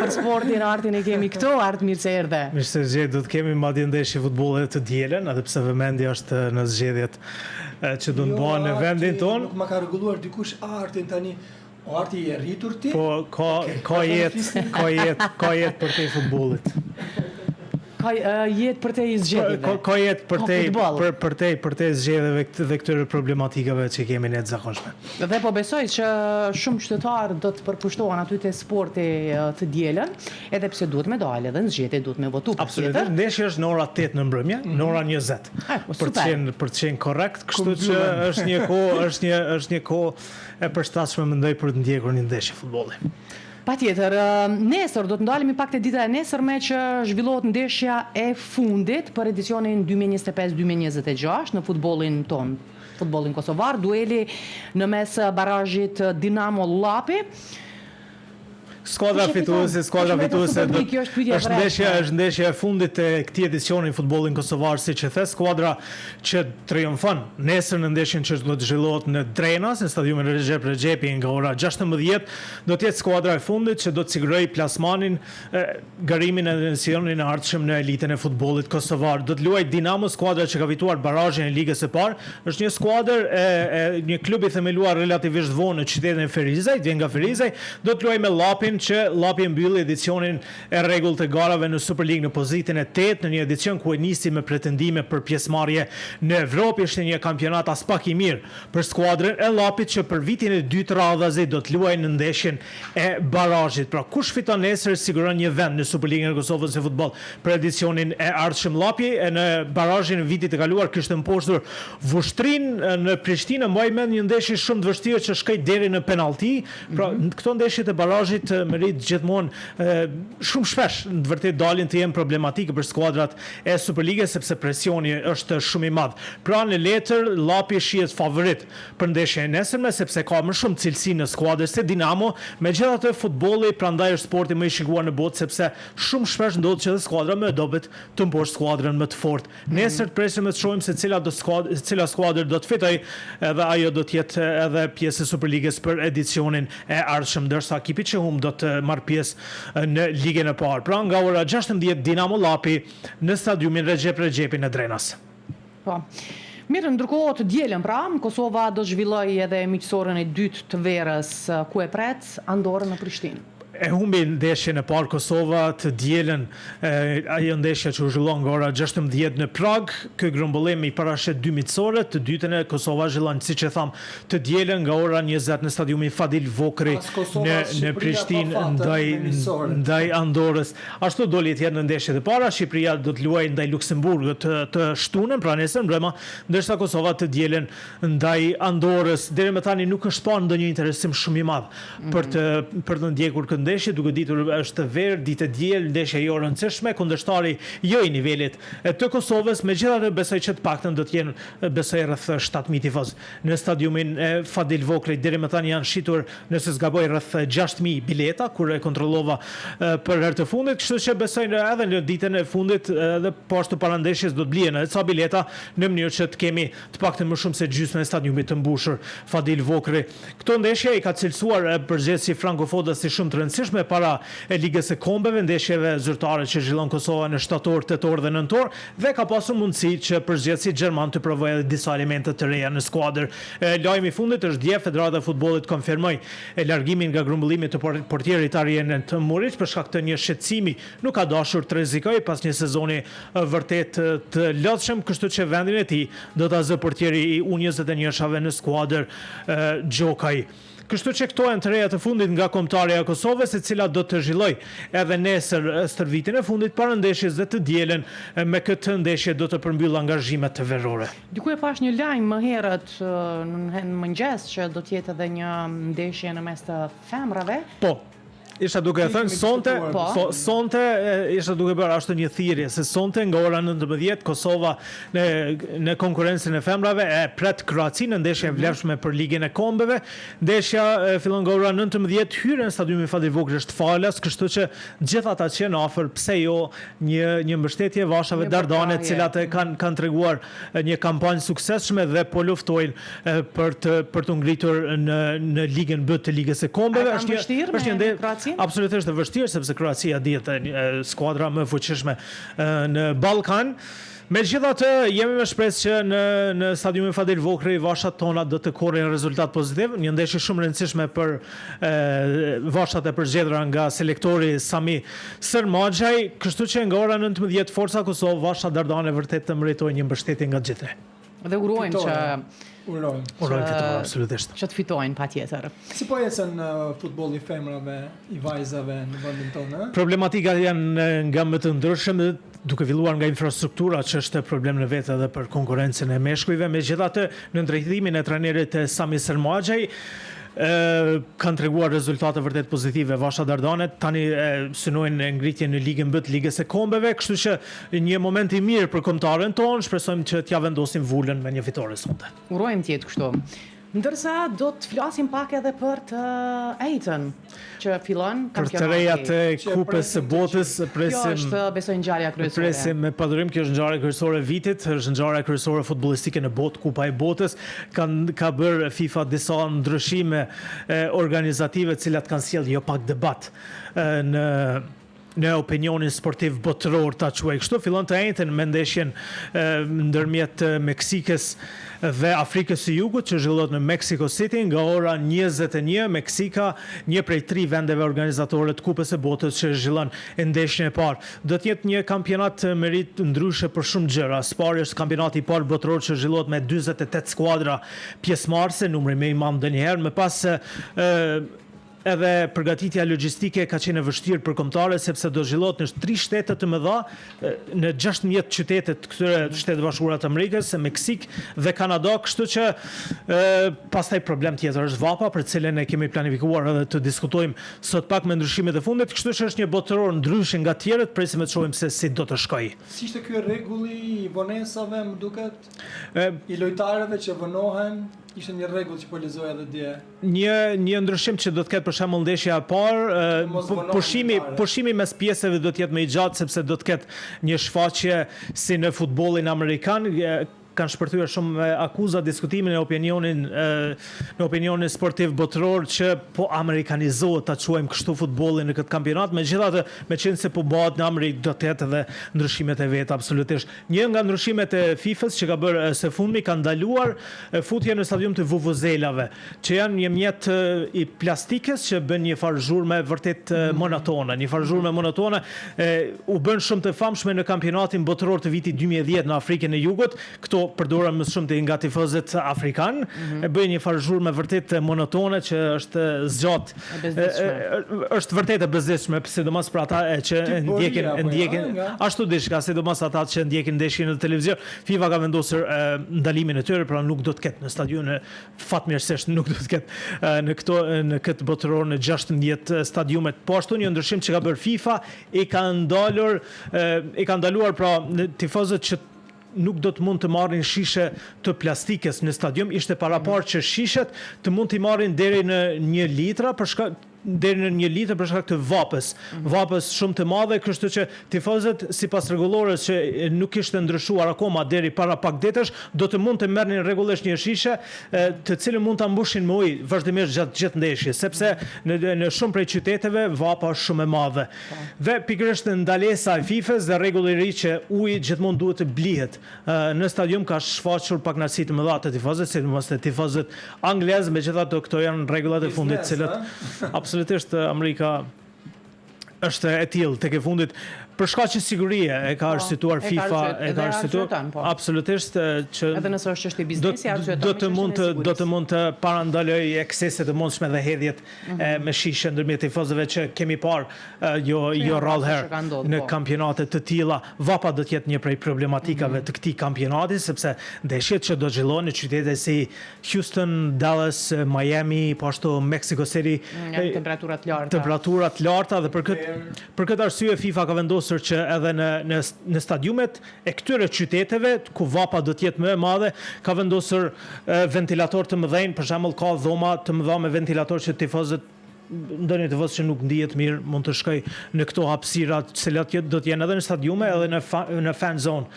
për sportin, Artin e kemi këtu, Art mirë se erdhe. Mirë se zgjedh, do të kemi madje ndeshje futbolli të dielën, edhe pse vëmendja është në zgjedhjet që do të bëhen në vendin tonë. Nuk ma ka rregulluar dikush Artin tani. O Arti i rritur ti? Po ka jetë për te futbollit. Ka jetë për te i zgjedhjeve. Ka jetë për te zgjedhjeve dhe këtyre problematikave që kemi ne të zakonshme. Dhe po besoj që shumë qytetarë do të përkushtohen aty te sporti të dielën, edhe pse duhet me dalë dhe në zgjedhje duhet me votu. Absolutisht. Ndeshja është në ora 8 në mbrëmje, në ora 20. Për të qenë korrekt, kështu që është një kohë e përshtatshme mendoj për të ndjekur një ndeshje futbolli. Patjetër, nesër do të ndalemi pak te dita e nesërme që zhvillohet ndeshja e fundit për edicionin 2025-2026 në futbollin ton, futbollin kosovar, dueli në mes barazhit Dinamo Llapi. Skuadra fituese është ndeshja e fundit të këtij edicioni futbollin kosovar, siç e the, skuadra që triumfon nesër në ndeshjen që do të zhvillohet në Drenas, në stadiumin Recep Rexhepi nga ora 16, do të jetë skuadra e fundit që do të sigurojë plasmanin, garimin e edicionit në ardhshëm në elitën e futbollit kosovar. Do të luajë Dinamo, skuadra që ka fituar barazhin e ligës së parë, është një skuadër një klub i themeluar relativisht vonë në qytetin e Ferizajt, vjen nga Ferizaj, do të luajë me Llapin që Llapi mbylli edicionin e rregullt të garave në Superligë në pozitën e 8 në një edicion ku e nisi me pretendime për pjesëmarrje në Evropë. Ishte një kampionat as pak i mirë për skuadrën e Llapit që për vitin e dytë radhazi do të luajë në ndeshjen e barazhit. Pra kush fiton nesër siguron një vend në Superligën e Kosovës së futboll për edicionin e ardhshëm. Llapi në barazhin e vitit të kaluar kishte mposhtur Vushtrinë në Prishtinë, mbaj mend një ndeshje shumë të vështirë që shkoi deri në penallti. Pra këto ndeshjet e barazhit merit gjithmonë shumë shpesh në të vërtetë dalin të jenë problematike për skuadrat e Superligës sepse presioni është shumë i madh. Pra në letër Llapi shihet favorit për ndeshjen e nesërme sepse ka më shumë cilësi në skuadrën se Dinamo, megjithatë futbolli prandaj është sporti më i shikuar në botë sepse shumë shpesh ndodh që skuadra më e dobët të mposh skuadrën më të fortë. Nesër presim të shohim se cila skuadër do të fitojë, edhe ajo do të jetë edhe pjesë e Superligës për edicionin e ardhshëm, ndërsa ekipi që humb do të marrë pjesë në ligën e parë. Pra nga ora 16 Dinamo Llapi në stadiumin Recep Rexhepi në Drenas. Po. Mirë, ndërkohë të dielën pra, Kosova do zhvillojë edhe miqësorën e dytë të verës ku e pret Andorrën në Prishtinë. E humbi ndeshjen e parë Kosova të dielën, ajo ndeshja që u zhvillon nga ora 16 në Prag. Ky grumbullim i parashet dy miqësorë, të dytën e Kosova zhvillon siç e tham të dielën nga ora 20 në stadiumin Fadil Vokri në Prishtinë ndaj Andorrës. Ashtu doli të jetë në ndeshjet e para, Shqipëria do të luajë ndaj Luksemburgut të shtunën, pra nesër mbrëma, ndërsa Kosova të dielën ndaj Andorrës. Deri më tani nuk është pa ndonjë interesim shumë i madh për të ndjekur këtë ndeshje, duke ditur është verë, ditë diel, ndeshja jo e rëndësishme, kundërshtari jo i nivelit të Kosovës, megjithatë besoj që të paktën do të jenë besoj rreth 7.000 tifoz në stadiumin e Fadil Vokri. Deri më tani janë shitur, nëse s'gaboj, rreth 6.000 bileta kur e kontrollova për herë të fundit, kështu që besoj edhe në ditën e fundit edhe poshtë parandeshjes do të blihen edhe ca bileta në mënyrë që të kemi të paktën më shumë se gjysmën e stadiumit të mbushur Fadil Vokri. Këto ndeshje i ka cilësuar përgjithësi Franco Foda si shumë të rëndësishme para e Ligës së Kombeve, ndeshjeve zyrtare që zhvillon Kosova në shtator, tetor dhe nëntor, dhe ka pasur mundësi që përgjithësi gjerman të provojë edhe disa elemente të reja në skuadër. Lajmi i fundit është dje Federata e Futbollit konfirmoi largimin nga grumbullimi të portierit Arjen Murić për shkak të një shqetësimi. Nuk ka dashur të rrezikojë pas një sezoni vërtet të lodhshëm, kështu që vendin e tij do ta zë portieri i U21-shave në skuadër Gjokaj. Kështu që këto janë të reja të fundit nga kombëtarja e Kosovës, e cila do të zhvillojë edhe nesër stërvitin e fundit para ndeshjes dhe të dielën. Me këtë ndeshje do të përmbyll angazhimet të verore. Diku e pash një lajm më herët në mëngjes që do të jetë edhe një ndeshje në mes të femrave. Po. Isha duke e thënë sonte isha duke bërë ashtu një thirrje se sonte nga ora 19 Kosova në konkurrencën e femrave e pret Kroacinë në ndeshje e vlefshme për Ligën e Kombeve. Ndeshja fillon nga ora 19, hyrja në stadiumin Fadil Vokri është falas, kështu që gjithë ata që janë afër, pse jo një mbështetje vashave dardane, të cilat kanë treguar një kampanjë suksesshme dhe po luftojnë për të ngritur në Ligën B të Ligës së Kombeve. Është një Kroacin? Absolutisht e vështirë sepse Kroacia dihet skuadra më e fuqishme në Ballkan. Megjithatë, jemi me shpresë që në stadiumin Fadil Vokri vashat tona do të korrin rezultat pozitiv. Një ndeshje shumë e rëndësishme për vashat e përgjedhura nga selektori Sami Sërmaxhaj, kështu që nga ora 19 Forca Kosovë Vasha Dardane vërtet të meritojnë një mbështetje nga gjithë. Dhe urojmë që Urojmë fitore, absolutisht. Që të fitojnë patjetër. Si po ecën futbolli i femrave, i vajzave në vendin tonë? Problematika janë nga më të ndryshme, duke filluar nga infrastruktura që është problem në vetë edhe për konkurrencën e meshkujve. Megjithatë, në drejtimin e trajnerit Sami Sërmaxhaj, kanë treguar rezultate vërtet pozitive Vasha Dardane, tani synojnë ngritje në ligën B të Ligës së Kombeve, kështu që një moment i mirë për kombëtaren tonë, shpresojmë që t'ja vendosim vulën me një fitore sonte. Urojmë t'jetë kështu. Ndërsa do të flasim pak edhe për të ejtën, që fillon kampionati. Për të rejat e kupës së botës, Kjo është besoj ngjarja kryesore. Presim me padurim, kjo është ngjarja kryesore e vitit, është ngjarja kryesore futbollistike në botë, Kupa e Botës. Ka bërë FIFA disa ndryshime organizative, të cilat kanë sjellë jo pak debat në opinionin sportiv botëror ta quaj kështu. Fillon të ejtën me ndeshjen ndërmjet Meksikës dhe Afrikës së Jugut që zhvillohet në Mexico City nga ora 21. Meksika, një prej 3 vendeve organizatore të Kupës së Botës që zhvillon ndeshjen e parë. Do të jetë një kampionat merit ndryshe për shumë gjëra. Pari është kampionati i parë botëror që zhvillohet me 48 skuadra pjesëmarrëse, numri më i madh ndonjëherë. Më pas edhe përgatitja logjistike ka qenë e vështirë për kombëtarët sepse do zhvillohet në 3 shtete të mëdha, në 16 qytete të këtyre Shtetet Bashkuara të Amerikës, Meksik dhe Kanada, kështu që pastaj problem tjetër është vapa, për cilën e kemi planifikuar edhe të diskutojmë sot pak me ndryshimet e fundit, kështu që është një botëror ndryshe nga tjerët, presim të shohim se si do të shkojë. Si ishte ky rregulli i vonesave, më duket, i lojtarëve që vonohen? Ishte një rregull që po lexoja edhe dje. Një ndryshim që do të ketë për shembull ndeshja e parë, pushimi mes pjesëve do të jetë më i gjatë sepse do të ketë një shfaqje si në futbollin amerikan. Kanë shpërthyer shumë akuza diskutimin në opinionin sportiv botëror që po amerikanizohet ta quajmë kështu futbollin në këtë kampionat. Megjithatë, meqenëse se po bëhet në Amerikë do të jetë edhe ndryshimet e veta absolutisht. Një nga ndryshimet e FIFA-s që ka bërë së fundmi ka ndaluar futjen në stadium të vuvuzelave, që janë një mjet i plastikës që bën një farë zhurmë vërtet monotone. Një farë zhurmë monotone u bën shumë të famshme në kampionatin botëror të vitit 2010 në Afrikën e Jugut. Këto përdoren më shumë nga tifozët afrikan, e bëjnë një farë zhurmë vërtet monotone që është zgjatë, është vërtet e bezdishme, sidomos për ata që ndjekin ashtu diçka, sidomos ata që ndjekin ndeshjen në televizion. FIFA ka vendosur ndalimin e tyre, pra nuk do të ketë në stadione, fatmirësisht nuk do të ketë në këtë botëror në 16 stadiumet. Po ashtu një ndryshim që ka bërë FIFA i ka ndaluar pra tifozët që nuk do të mund të marrin shishe të plastikës në stadium. Ishte parapar që shishet të mund t'i marrin deri në 1 litër për shkak të vapës shumë të madhe, kështu që tifozët sipas rregullores që nuk ishte ndryshuar akoma deri para pak ditësh, do të mund të merrnin rregullisht një shishe të cilën mund ta mbushin me ujë vazhdimisht gjatë gjithë ndeshjes, sepse në shumë prej qyteteve vapa është shumë e madhe. Dhe pikërisht ndalesa e FIFA-s dhe rregulli i ri që uji gjithmonë duhet të blihet në stadium ka shfaqur pak kënaqësi të mëdha të tifozëve, sidomos të tifozët anglez, megjithatë këto janë rregullat e fundit, të cilat absolutisht Amerika është e tillë tek e fundit për shkak të sigurie e ka arsyetuar FIFA, absolutisht që edhe nëse është çështje biznesi, do të mund të parandaloj eksese të mundshme dhe hedhjet me shishe ndërmjet tifozëve që kemi parë jo rrallë herë në kampionate të tilla. Vapa do të jetë një prej problematikave të këtij kampionati, sepse ndeshjet që do zhvillohen në qytete si Houston, Dallas, Miami, po ashtu Mexico City, temperaturat larta dhe për këtë arsye FIFA ka vendosur që edhe në stadiumet e këtyre qyteteve ku vapa do të jetë më e madhe ka vendosur ventilator të mëdhenj, për shembull ka dhoma të mëdha me ventilator që tifozët ndonjë tifoz që nuk ndihet mirë mund të shkojë në këto hapësira, të cilat do të jenë edhe në stadiume edhe në fan zone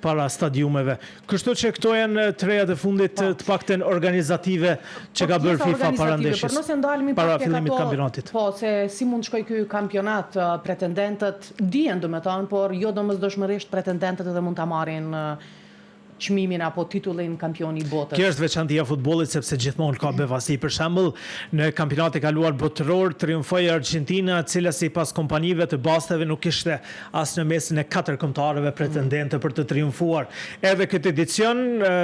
para stadiumeve. Kështu që këto janë të rejat e fundit të pakten organizative që ka bërë FIFA para ndeshjes. Por nëse ndalemi para pak fillimit të kampionatit. Po, se si mund shkoj ky kampionat, pretendentët dihen domethënë, por jo domosdoshmërisht pretendentët edhe mund ta marrin çmimin apo titullin kampioni i botës. Kjo është veçantia e futbollit sepse gjithmonë ka bevasi. Për shembull, në kampionatin e kaluar botëror triumfoi Argentina, e cila sipas kompanive të basteve nuk kishte as në mesin e 4 kombëtarëve pretendente për të triumfuar. Edhe këtë edicion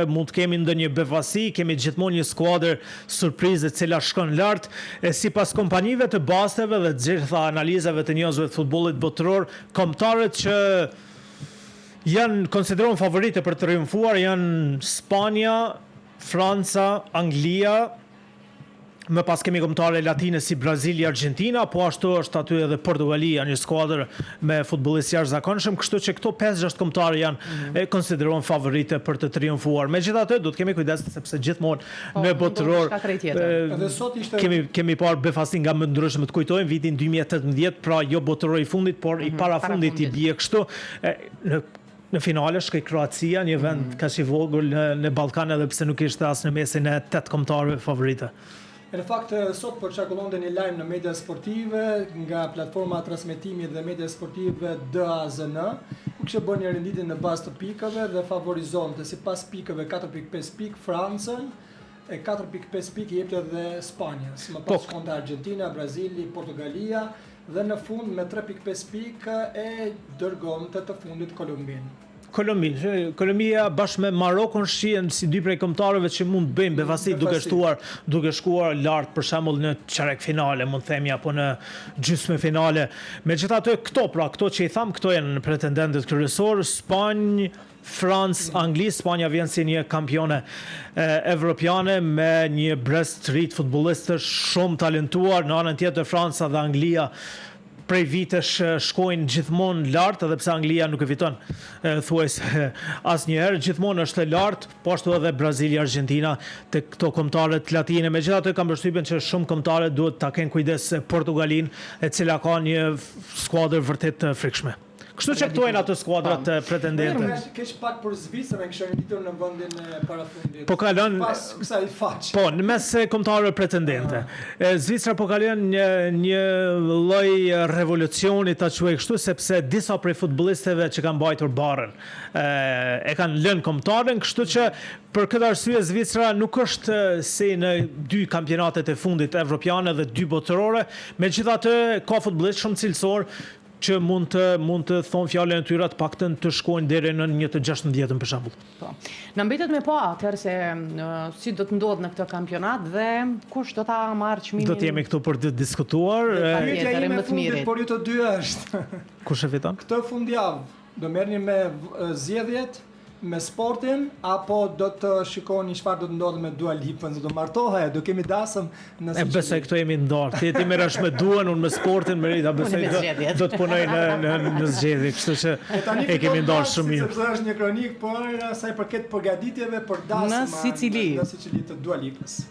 mund të kemi ndonjë bevasi, kemi gjithmonë një skuadër surprizë e cila shkon lart, e sipas kompanive të basteve dhe të gjitha analizave të njohësve të futbollit botëror, kombëtarët që janë konsideruar favorite për të triumfuar janë Spanja, Franca, Anglia, më pas kemi kombëtare latine si Brazili, Argentina, po ashtu është aty edhe Portugalia, një skuadër me futbollistë jashtëzakonshëm, kështu që këto 5-6 kombëtarë janë konsideruar favorite për të triumfuar. Megjithatë, duhet kemi kujdes sepse gjithmonë në botëror kemi parë befasi nga më të ndryshme. Të kujtojmë vitin 2018, pra jo botëror i fundit, por i parafundit i bie kështu. Në finale shkoi Kroacia, një vend kaq i vogël në Ballkan, edhe pse nuk ishte as në mesin e 8 kombëtarëve favorite. Në fakt, sot po çarkullonte një lajm në media sportive nga platforma transmetimi dhe media sportive DAZN, ku kishte bërë një renditje në bazë të pikave dhe favorizonte sipas pikave 4.5 pikë Francën, e 4.5 pikë i jepte edhe Spanjës. Më pas shkonte Argentina, Brazili, Portugalia dhe në fund me 3.5 pikë e dërgonte të fundit Kolumbinë. Kolumbia bashkë me Marokun shihen si dy prej kombëtarëve që mund të bëjnë befasi duke shkuar lart, për shembull në çerek-finale, mund themi, apo në gjysmë finale. Megjithatë këto që i tham, këto janë pretendentët kryesorë, Spanjë, Francë, Angli. Spanja vjen si një kampione evropiane me një brez të ri futbollistësh shumë talentuar. Në anën tjetër Franca dhe Anglia prej vitesh shkojnë gjithmonë lart, edhe pse Anglia nuk e fiton thuajse asnjëherë, gjithmonë është e lart, po ashtu edhe Brazili, Argentina te këto kombëtarët latine. Megjithatë kam përshtypjen që shumë kombëtarë duhet ta kenë kujdes Portugalin, e cila ka një skuadër vërtet të frikshme. Kështu që këto janë ato skuadrat pretendente. Keq pak për Zvicrën, kishte renditur në vendin e parafundit. Po kalon pas kësaj faqe. Po, në mes kombëtarëve pretendente. Zvicra po kalon një lloj revolucioni, ta quaj kështu, sepse disa prej futbollistëve që kanë mbajtur barrën e kanë lënë kombëtarën, kështu që për këtë arsye Zvicra nuk është si në 2 kampionatet e fundit evropiane dhe 2 botërore, megjithatë ka futbollistë shumë cilësor që mund të thonë fjalën e tyre të paktën të shkojnë deri në një të 16 për shembull. Po. Na mbetet me po atëherë se si do të ndodhë në këtë kampionat dhe kush do ta marrë çmimin. Do të jemi këtu për të diskutuar. Pyetja ime e fundit, por ju të dy është. Kush e fiton? Këtë fundjavë do merrni me zgjedhjet, me sportin, apo do të shikoni çfarë do të ndodhë me Dua Lipën, do martohet, do kemi dasëm në Sicili. Besoj këto jemi ndarë. Ti merresh me Duan, unë me sportin, Merita, besoj do të punoj në zgjedhje, kështu që e kemi ndarë shumë mirë. Sepse është një kronik për sa i përket përgatitjeve për dasëm në Sicili të Dua Lipës.